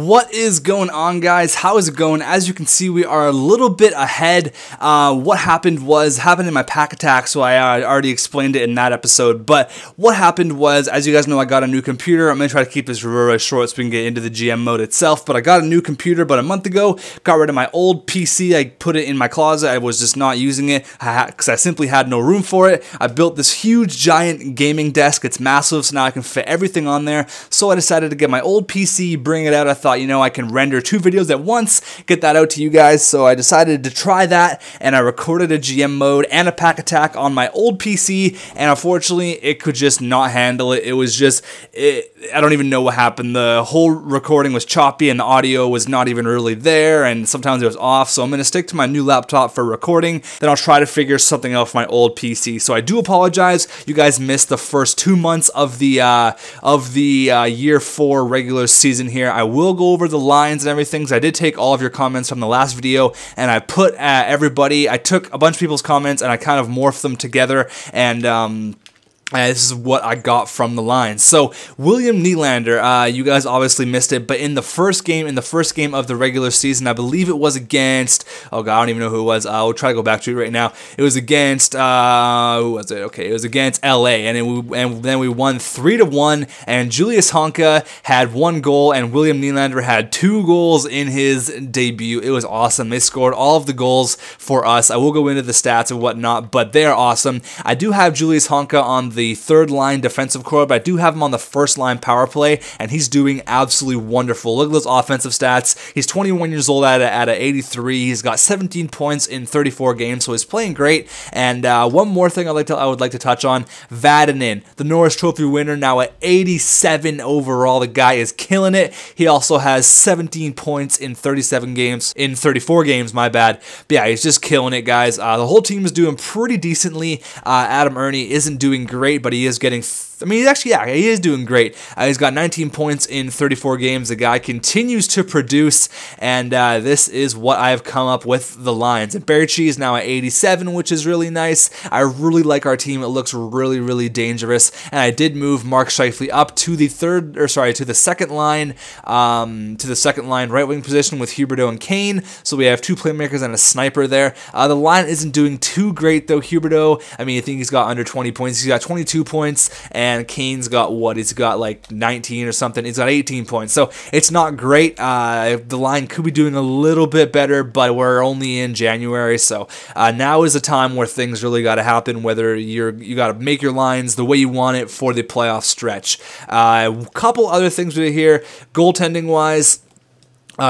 What is going on, guys? How is it going? As you can see, we are a little bit ahead. What happened in my pack attack, so I already explained it in that episode. But what happened was, as you guys know, I got a new computer. I'm going to try to keep this really short so we can get into the GM mode itself. But I got a new computer about a month ago, got rid of my old PC. I put it in my closet. I was just not using it because I simply had no room for it. I built this huge, giant gaming desk. It's massive, so now I can fit everything on there. So I decided to get my old PC, bring it out. I thought, you know, I can render 2 videos at once, get that out to you guys. So I decided to try that, and I recorded a GM mode and a pack attack on my old PC, and unfortunately, it could just not handle it. It was just, I don't even know what happened. The whole recording was choppy, and the audio was not even really there, and sometimes it was off. So I'm going to stick to my new laptop for recording. Then I'll try to figure something out for my old PC. So I do apologize. You guys missed the first 2 months of the year 4 regular season here. I will go over the lines and everything, because I did take all of your comments from the last video, and I put I took a bunch of people's comments and I kind of morphed them together, and this is what I got from the lines. So William Nylander, you guys obviously missed it, but in the first game of the regular season, I believe it was against, oh god, I don't even know who it was. I'll try to go back to it right now. It was against, who was it? Okay, it was against LA, and then we won 3-1, and Julius Honka had 1 goal, and William Nylander had 2 goals in his debut. It was awesome. They scored all of the goals for us. I will go into the stats and whatnot, but they are awesome. I do have Julius Honka on the 3rd line defensive core, but I do have him on the 1st line power play, and he's doing absolutely wonderful. Look at those offensive stats. He's 21 years old at a 83. He's got 17 points in 34 games, so he's playing great. And one more thing I would like to touch on: Vatanen, the Norris Trophy winner, now at 87 overall. The guy is killing it. He also has 17 points in 34 games, my bad. But yeah, he's just killing it, guys. The whole team is doing pretty decently. Adam Ernie isn't doing great, but he is getting, I mean, he is doing great. He's got 19 points in 34 games. The guy continues to produce, and this is what I've come up with the lines. And Berchi is now at 87, which is really nice. I really like our team. It looks really, really dangerous. And I did move Mark Scheifele up to the second line right wing position with Huberdeau and Kane. So we have 2 playmakers and a sniper there. The line isn't doing too great though. Huberdeau, I mean, I think he's got under 20 points. He's got 22 points, and Kane's got what? He's got like 19 or something. He's got 18 points. So it's not great. The line could be doing a little bit better, but we're only in January. So now is the time where things really got to happen, whether you got to make your lines the way you want it for the playoff stretch. A couple other things we did here, goaltending wise.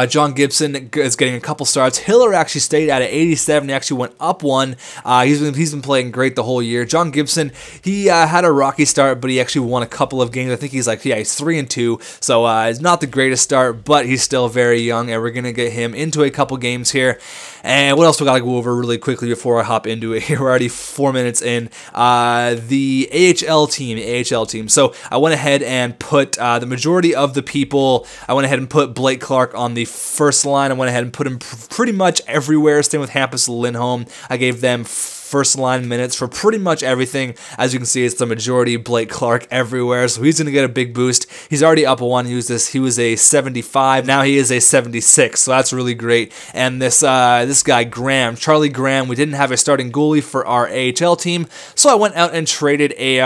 John Gibson is getting a couple starts. Hiller actually stayed at 87. He actually went up 1. He's been playing great the whole year. John Gibson, he had a rocky start, but he actually won a couple of games. I think he's 3-2. So it's not the greatest start, but he's still very young, and we're gonna get him into a couple games here. And what else we gotta go over really quickly before I hop into it here? We're already 4 minutes in. The AHL team. So I went ahead and put the majority of the people. I went ahead and put Blake Clark on the 1st line. I went ahead and put him pretty much everywhere. Same with Hampus Lindholm. I gave them 1st line minutes for pretty much everything. As you can see, it's the majority Blake Clark everywhere, so he's going to get a big boost. He's already up a 1. He was a 75. Now he is a 76, so that's really great. And this guy Graham, Charlie Graham, we didn't have a starting goalie for our AHL team, so I went out and traded a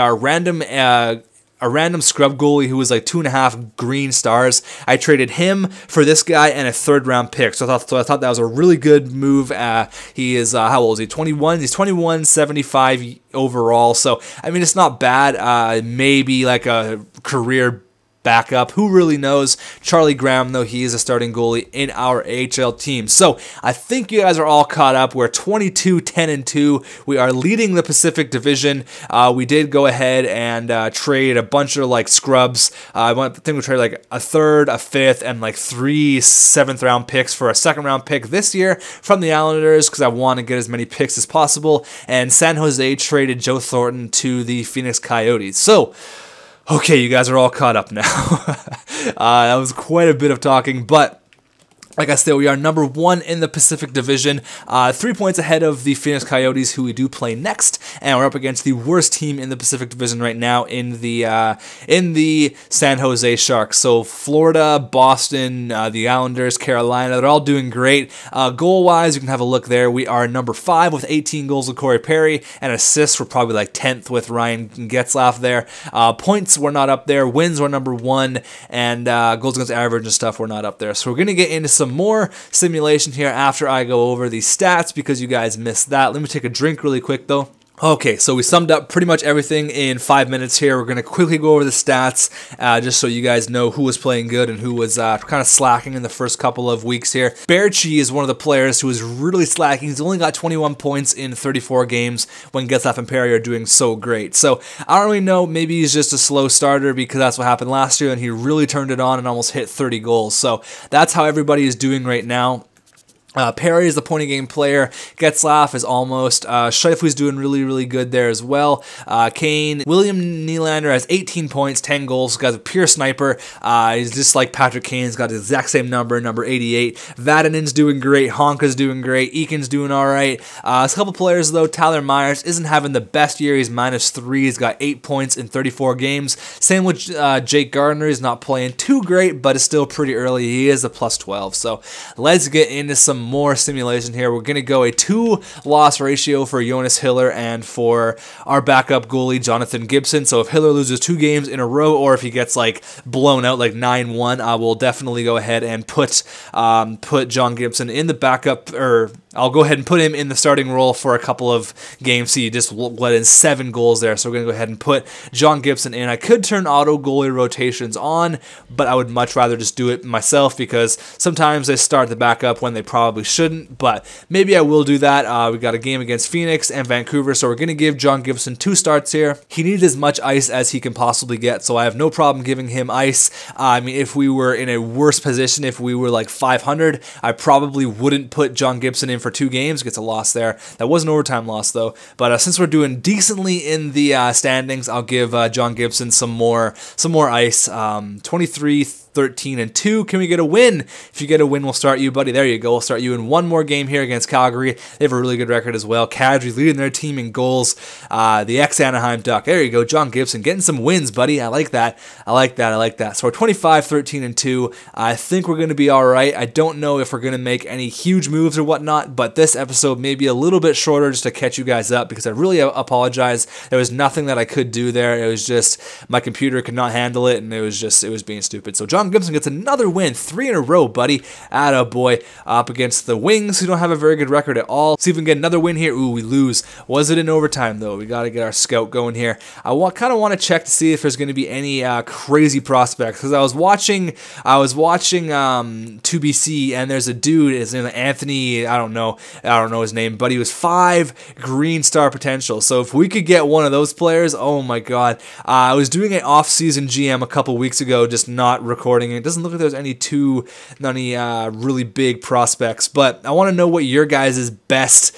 random scrub goalie who was like 2.5 green stars. I traded him for this guy and a 3rd round pick. So I thought that was a really good move. He is, how old is he? 21. He's 21, 75 overall. So, I mean, it's not bad. Maybe like a career backup. Who really knows? Charlie Graham, though, he is a starting goalie in our AHL team. So I think you guys are all caught up. We're 22-10-2. We are leading the Pacific Division. We did go ahead and trade a bunch of scrubs. I think we traded like a 3rd, a 5th, and like 3 7th round picks for a 2nd round pick this year from the Islanders, because I want to get as many picks as possible. And San Jose traded Joe Thornton to the Phoenix Coyotes. So okay, you guys are all caught up now. That was quite a bit of talking, but Like I said, we are number 1 in the Pacific Division, 3 points ahead of the Phoenix Coyotes, who we do play next, and we're up against the worst team in the Pacific Division right now in the San Jose Sharks. So Florida, Boston, the Islanders, Carolina, they're all doing great. Goal-wise, you can have a look there. We are number 5 with 18 goals with Corey Perry, and assists we're probably like 10th with Ryan Getzlaf there. Points we're not up there. Wins we're number 1, and goals against average and stuff we're not up there. So we're going to get into some more simulation here after I go over these stats because you guys missed that. Let me take a drink really quick though. Okay, so we summed up pretty much everything in 5 minutes here. We're going to quickly go over the stats just so you guys know who was playing good and who was kind of slacking in the first couple of weeks here. Bearchi is one of the players who is really slacking. He's only got 21 points in 34 games when Getzlaf and Perry are doing so great. So I don't really know, maybe he's just a slow starter because that's what happened last year and he really turned it on and almost hit 30 goals. So that's how everybody is doing right now. Perry is the point of game player. Getzlaf is almost. Scheifele's doing really good there as well. Kane. William Nylander has 18 points, 10 goals. Guy's a pure sniper. He's just like Patrick Kane. He's got the exact same number 88. Vatanen's doing great. Honka's doing great. Eakin's doing all right. A couple players, though. Tyler Myers isn't having the best year. He's -3. He's got 8 points in 34 games. Same with Jake Gardner. He's not playing too great, but it's still pretty early. He is a +12. So let's get into some more simulation here. We're going to go a 2-loss ratio for Jonas Hiller and for our backup goalie, Jonathan Gibson. So if Hiller loses 2 games in a row or if he gets like blown out like 9-1, I will definitely go ahead and put John Gibson in the backup, or I'll go ahead and put him in the starting role for a couple of games. See, he just let in 7 goals there, so we're going to go ahead and put John Gibson in. I could turn auto goalie rotations on, but I would much rather just do it myself because sometimes they start the backup when they probably shouldn't, but maybe I will do that. We got a game against Phoenix and Vancouver, so we're going to give John Gibson 2 starts here. He needs as much ice as he can possibly get, so I have no problem giving him ice. I mean, if we were in a worse position, if we were like 500, I probably wouldn't put John Gibson in for 2 games. Gets a loss there. That was an overtime loss though, but since we're doing decently in the standings, I'll give John Gibson some more ice. 23, 13, and 2. Can we get a win? If you get a win, we'll start you, buddy. There you go. We'll start you in one more game here against Calgary. They have a really good record as well. Kadri's leading their team in goals. The ex-Anaheim Duck. There you go. John Gibson getting some wins, buddy. I like that. I like that. So we're 25, 13, and 2. I think we're going to be all right. I don't know if we're going to make any huge moves or whatnot, but this episode may be a little bit shorter just to catch you guys up because I really apologize. There was nothing that I could do there. It was just my computer could not handle it, and it was being stupid. So John Gibson gets another win, 3 in a row, buddy. Attaboy. Up against the Wings, who don't have a very good record at all. See if we can get another win here. Ooh, we lose. Was it in overtime, though? We got to get our scout going here. I kind of want to check to see if there's going to be any crazy prospects, because I was watching 2BC, and there's a dude, his name is Anthony, I don't know his name, but he was 5 green star potential. So if we could get one of those players, oh my god. I was doing an off-season GM a couple weeks ago, just not recording it. It doesn't look like there's any really big prospects, but I want to know what your guys' best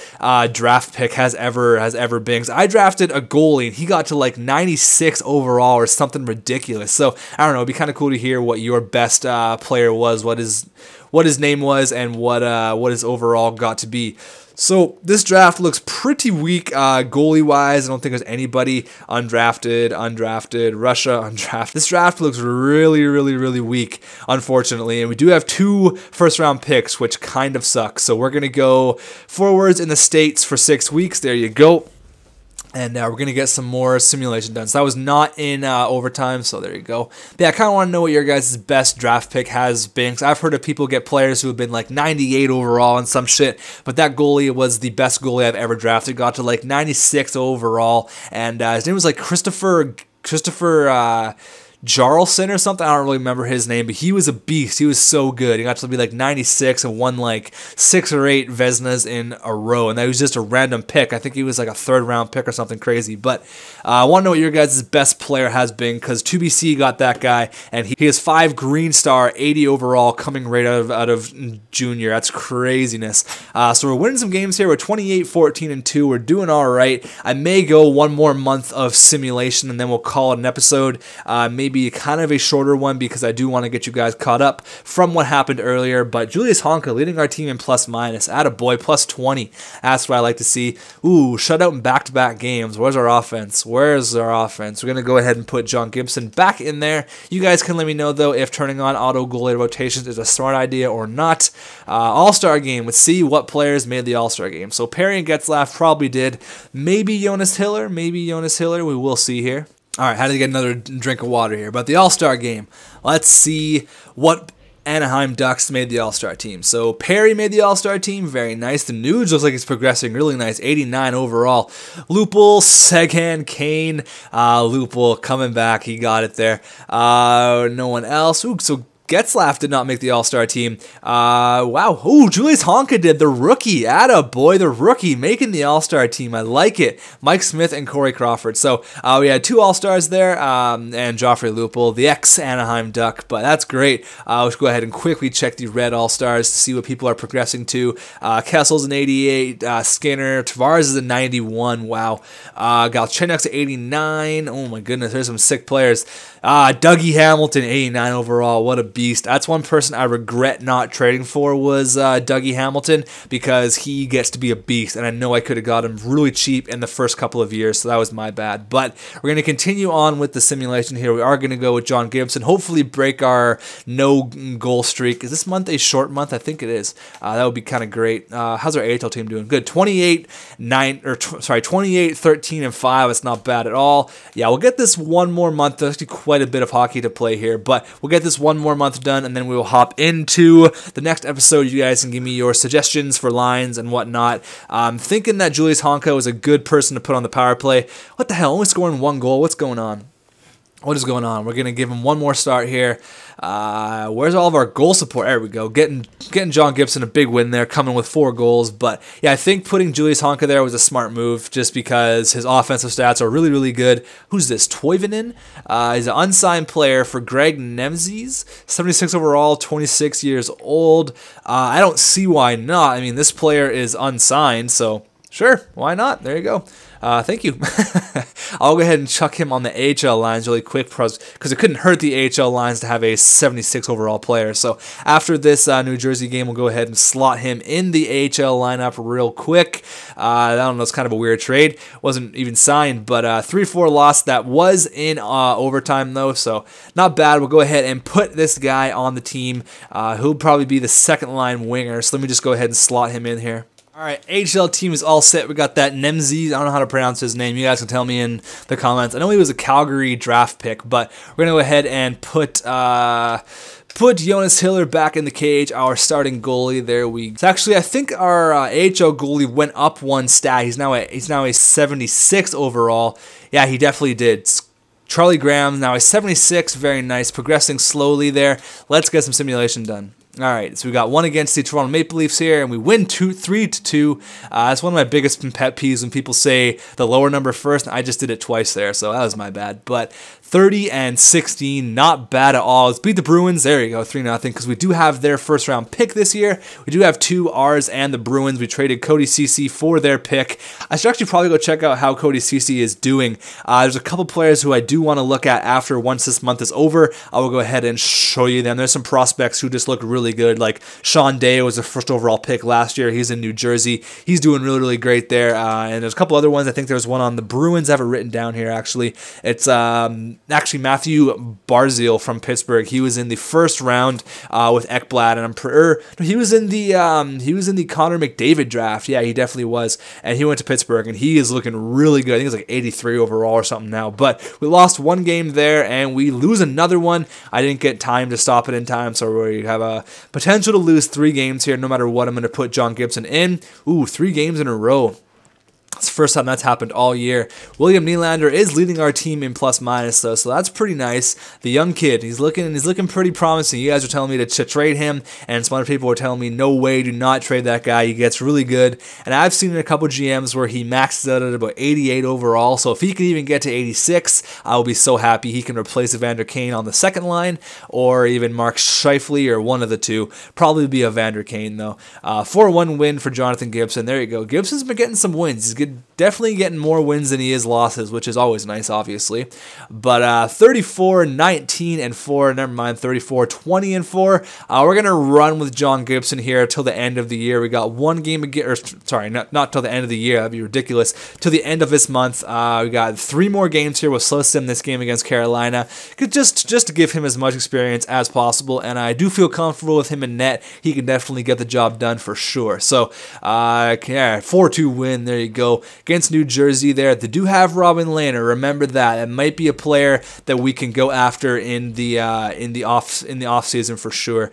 draft pick has ever been. 'Cause I drafted a goalie and he got to like 96 overall or something ridiculous. So I don't know, it'd be kind of cool to hear what your best player was, what his name was, and what his overall got to be. So this draft looks pretty weak goalie-wise. I don't think there's anybody undrafted, Russia, undrafted. This draft looks really weak, unfortunately. And we do have 2 first-round picks, which kind of sucks. So we're going to go forwards in the States for 6 weeks. There you go. And we're going to get some more simulation done. So that was not in overtime, so there you go. But yeah, I kind of want to know what your guys' best draft pick has been. Because I've heard of people get players who have been like 98 overall and some shit. But that goalie was the best goalie I've ever drafted. Got to like 96 overall. And his name was like Christopher Jarlson or something. I don't really remember his name, but he was a beast. He was so good. He got to be like 96 and won like 6 or 8 Vezinas in a row, and that was just a random pick. I think he was like a 3rd round pick or something crazy. But I want to know what your guys' best player has been, because 2BC got that guy, and he has 5 green star, 80 overall, coming right out of junior. That's craziness. So we're winning some games here. We're 28, 14, and 2. We're doing all right. I may go one more month of simulation, and then we'll call it an episode. Maybe maybe kind of a shorter one because I do want to get you guys caught up from what happened earlier. But Julius Honka leading our team in plus minus. Attaboy, plus 20. That's what I like to see. Ooh, shutout in back-to-back games. Where's our offense? Where's our offense? We're going to go ahead and put John Gibson back in there. You guys can let me know, though, if turning on auto goalie rotations is a smart idea or not. All-Star game. Let's see what players made the All-Star game. So Perry and Getzlaf probably did. Maybe Jonas Hiller. Maybe Jonas Hiller. We will see here. All right, how to get another drink of water here. But the All-Star game. Let's see what Anaheim Ducks made the All-Star team. So Perry made the All-Star team. Very nice. The Nudes looks like it's progressing really nice. 89 overall. Lupul, Seguin, Kane. Lupul coming back. He got it there. No one else. Ooh, so Getzlaf did not make the All-Star team. Wow. Ooh, Julius Honka did. The rookie. Attaboy, the rookie making the All-Star team. I like it. Mike Smith and Corey Crawford. So we had 2 All-Stars there, and Joffrey Lupul, the ex-Anaheim Duck. But that's great. Let's go ahead and quickly check the Red All-Stars to see what people are progressing to. Kessel's an 88. Skinner. Tavares is a 91. Wow. Galchenyuk's an 89. Oh my goodness. There's some sick players. Dougie Hamilton, 89 overall. What a beast. That's one person I regret not trading for was Dougie Hamilton because he gets to be a beast, and I know I could have got him really cheap in the first couple of years, so that was my bad. But we're going to continue on with the simulation here. We are going to go with John Gibson, hopefully break our no-goal streak. Is this month a short month? I think it is. That would be kind of great. How's our AHL team doing? Good. 28, 13, and 5. It's not bad at all. Yeah, we'll get this one more month. There's actually quite a bit of hockey to play here, but we'll get this one more month done, and then we will hop into the next episode. You guys can give me your suggestions for lines and whatnot. I'm thinking that Julius Honka was a good person to put on the power play. What the hell? Only scoring 1 goal. What's going on? What is going on? We're going to give him one more start here. Where's all of our goal support? There we go. Getting John Gibson a big win there, coming with 4 goals. But yeah, I think putting Julius Honka there was a smart move just because his offensive stats are really, really good. Who's this? Toivonen? He's an unsigned player for Greg Nemzis. 76 overall, 26 years old. I don't see why not. I mean, this player is unsigned, so sure, why not? There you go. Thank you. I'll go ahead and chuck him on the AHL lines really quick because it couldn't hurt the AHL lines to have a 76 overall player. So after this New Jersey game, we'll go ahead and slot him in the AHL lineup real quick. I don't know, it's kind of a weird trade. Wasn't even signed, but 3-4 loss. That was in overtime though, so not bad. We'll go ahead and put this guy on the team. He'll probably be the second line winger. So let me just go ahead and slot him in here. All right, AHL team is all set. We got that Nemzi. I don't know how to pronounce his name. You guys can tell me in the comments. I know he was a Calgary draft pick, but we're going to go ahead and put Jonas Hiller back in the cage, our starting goalie. There we go. So actually, I think our AHL goalie went up 1 stat. He's now a 76 overall. Yeah, he definitely did. Charlie Graham now a 76. Very nice. Progressing slowly there. Let's get some simulation done. All right, so we got 1 against the Toronto Maple Leafs here, and we win 3-2. That's one of my biggest pet peeves when people say the lower number first. I just did it twice there, so that was my bad. But 30-16, not bad at all. Let's beat the Bruins. There you go, 3-0, because we do have their first-round pick this year. We do have 2 ours and the Bruins. We traded Cody Ceci for their pick. I should actually probably go check out how Cody Ceci is doing. There's a couple players who I do want to look at after once this month is over. I will go ahead and show you them. There's some prospects who just look really good, like Sean Day was the first overall pick last year. He's in New Jersey. He's doing really, really great there. And there's a couple other ones. I think there's one on the Bruins I have it written down here, actually. It's actually Matthew Barzil from Pittsburgh. He was in the first round with Ekblad, and he was in the Connor McDavid draft. Yeah, he definitely was. And he went to Pittsburgh, and he is looking really good. I think it's like 83 overall or something now. But we lost 1 game there, and we lose another one. I didn't get time to stop it in time, so we have a potential to lose 3 games here no matter what. I'm going to put John Gibson in. Ooh, 3 games in a row. It's the first time that's happened all year. William Nylander is leading our team in plus minus though, so that's pretty nice. The young kid, he's looking pretty promising. You guys are telling me to trade him, and some other people are telling me no way, do not trade that guy. He gets really good, and I've seen in a couple GMs where he maxes out at about 88 overall. So if he can even get to 86, I will be so happy. He can replace Evander Kane on the second line, or even Mark Scheifele, or one of the two. Probably be Evander Kane though. 4-1 win for Jonathan Gibson. There you go. Gibson's been getting some wins. He's definitely getting more wins than he is losses, which is always nice, obviously. But 34, 19, and 4. Never mind, 34, 20, and 4. We're going to run with John Gibson here till the end of the year. We got one game again, or sorry, not till the end of the year. That'd be ridiculous. Till the end of this month. We got 3 more games here. We'll slow sim this game against Carolina, just to give him as much experience as possible. And I do feel comfortable with him in net. He can definitely get the job done for sure. So, yeah, 4-2 win. There you go. Against New Jersey there. They do have Robin Lehner. Remember that. It might be a player that we can go after in the off season for sure.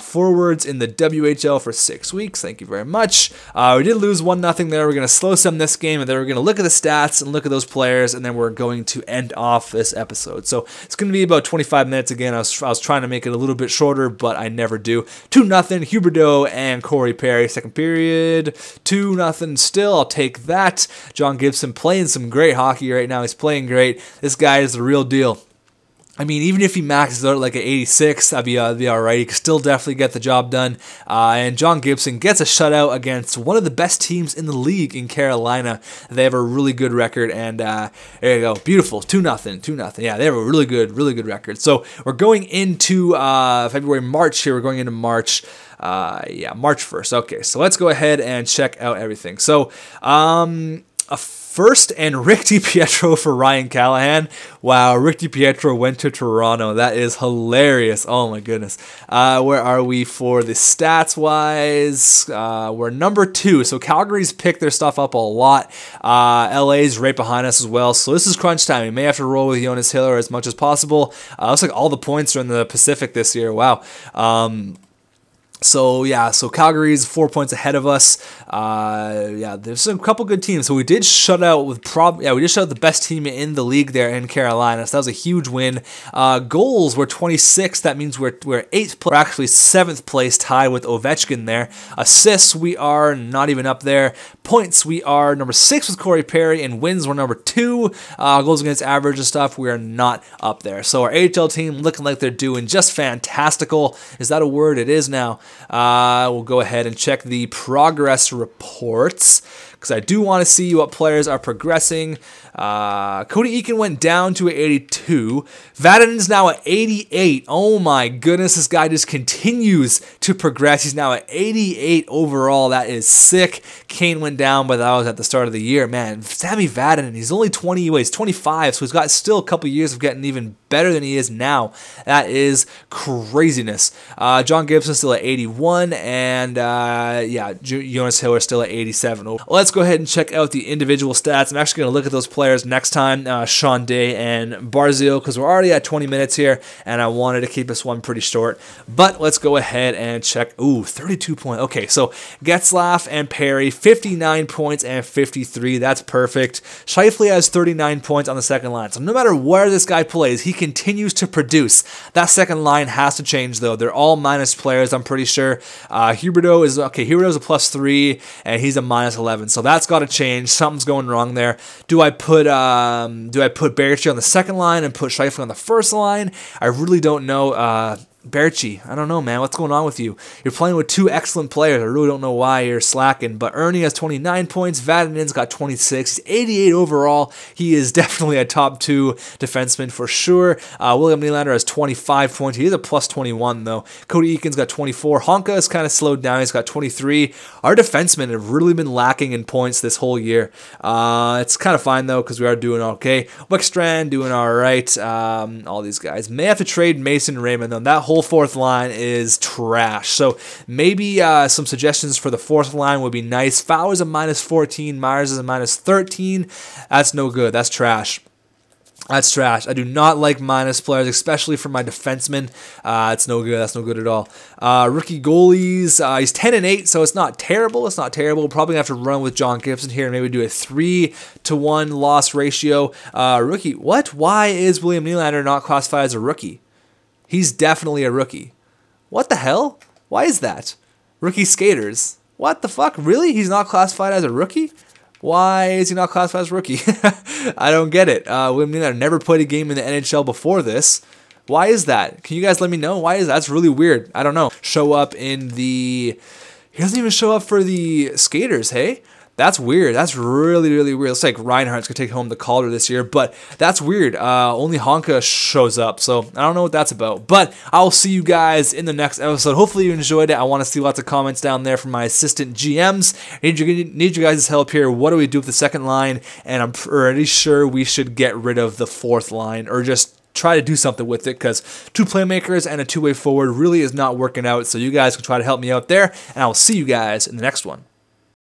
Forwards in the WHL for 6 weeks. Thank you very much. We did lose 1-0 there. We're going to slow sim this game, and then we're going to look at the stats and look at those players, and then we're going to end off this episode. So it's going to be about 25 minutes again. I was trying to make it a little bit shorter, but I never do. 2-0, Huberdeau and Corey Perry. Second period, 2-0 still. I'll take that. John Gibson playing some great hockey right now. He's playing great. This guy is the real deal. I mean, even if he maxes out like an 86, that'd be all right. He could still definitely get the job done. And John Gibson gets a shutout against one of the best teams in the league in Carolina. They have a really good record, and there you go, beautiful, 2-0, 2-0. Yeah, they have a really good record. So we're going into March here. We're going into March. Yeah, March 1st. Okay, so let's go ahead and check out everything. So, a first and Rick DiPietro for Ryan Callahan. Wow, Rick DiPietro went to Toronto. That is hilarious. Oh my goodness. Where are we for the stats wise? We're number 2. So Calgary's picked their stuff up a lot. LA's right behind us as well. So this is crunch time. We may have to roll with Jonas Hiller as much as possible. Looks like all the points are in the Pacific this year. Wow. So yeah, so Calgary's 4 points ahead of us. Yeah, there's a couple good teams. So we did shut out we did shut out the best team in the league there in Carolina. So that was a huge win. Goals were 26. That means we're 8th place. We're actually 7th place, tied with Ovechkin there. Assists, we are not even up there. Points, we are number 6 with Corey Perry, and wins we're number 2. Goals against average and stuff, we are not up there. So our AHL team looking like they're doing just fantastical. Is that a word? It is now. We'll go ahead and check the progress reports, because I do want to see what players are progressing. Cody Eakin went down to an 82. Vadinen's now at 88. Oh my goodness, this guy just continues to progress. He's now at 88 overall. That is sick. Kane went down, but that was at the start of the year. Man, Sammy Vadinen, he's only 20, he's 25, so he's got still a couple years of getting even better than he is now. That is craziness. John Gibson still at 81, and yeah, Jonas Hiller still at 87. Let's go ahead and check out the individual stats. I'm actually going to look at those players next time, Sean Day and Barzil, because we're already at 20 minutes here, and I wanted to keep this one pretty short. But let's go ahead and check. Ooh, 32 points. Okay, so Getzlaf and Perry, 59 points and 53. That's perfect. Scheifele has 39 points on the second line. So no matter where this guy plays, he continues to produce. That second line has to change, though. They're all minus players, I'm pretty sure. Huberdeau is okay. Huberdeau's a +3, and he's a -11. So that's got to change. Something's going wrong there. Do I put Berchi on the second line and put Scheifele on the first line? I really don't know. Berchi, I don't know, man. What's going on with you? You're playing with 2 excellent players. I really don't know why you're slacking. But Ernie has 29 points. Vadinen's got 26. He's 88 overall. He is definitely a top 2 defenseman for sure. William Nylander has 25 points. He is a +21, though. Cody Eakin's got 24. Honka is kind of slowed down. He's got 23. Our defensemen have really been lacking in points this whole year. It's kind of fine, though, because we are doing okay. Wickstrand doing all right. All these guys. May have to trade Mason Raymond, though. That whole 4th line is trash. So maybe some suggestions for the 4th line would be nice. Fowler's a -14. Myers is a -13. That's no good. That's trash. That's trash. I do not like minus players, especially for my defensemen. It's no good. That's no good at all. Rookie goalies, he's 10-8, so it's not terrible. It's not terrible. We're probably going to have to run with John Gibson here and maybe do a 3-to-1 loss ratio. Rookie, what? Why is William Nylander not classified as a rookie? He's definitely a rookie. What the hell? Why is that? Rookie skaters. What the fuck? Really? He's not classified as a rookie? Why is he not classified as a rookie? I don't get it. William Nylander never played a game in the NHL before this. Why is that? Can you guys let me know? Why is that? That's really weird. I don't know. Show up in the... He doesn't even show up for the skaters, hey? That's weird. That's really, really weird. Looks like Reinhardt's going to take home the Calder this year, but that's weird. Only Honka shows up, so I don't know what that's about. But I'll see you guys in the next episode. Hopefully you enjoyed it. I want to see lots of comments down there from my assistant GMs. I need you guys' help here. What do we do with the second line? And I'm pretty sure we should get rid of the fourth line, or just try to do something with it, because 2 playmakers and a 2-way forward really is not working out. So you guys can try to help me out there, and I will see you guys in the next one.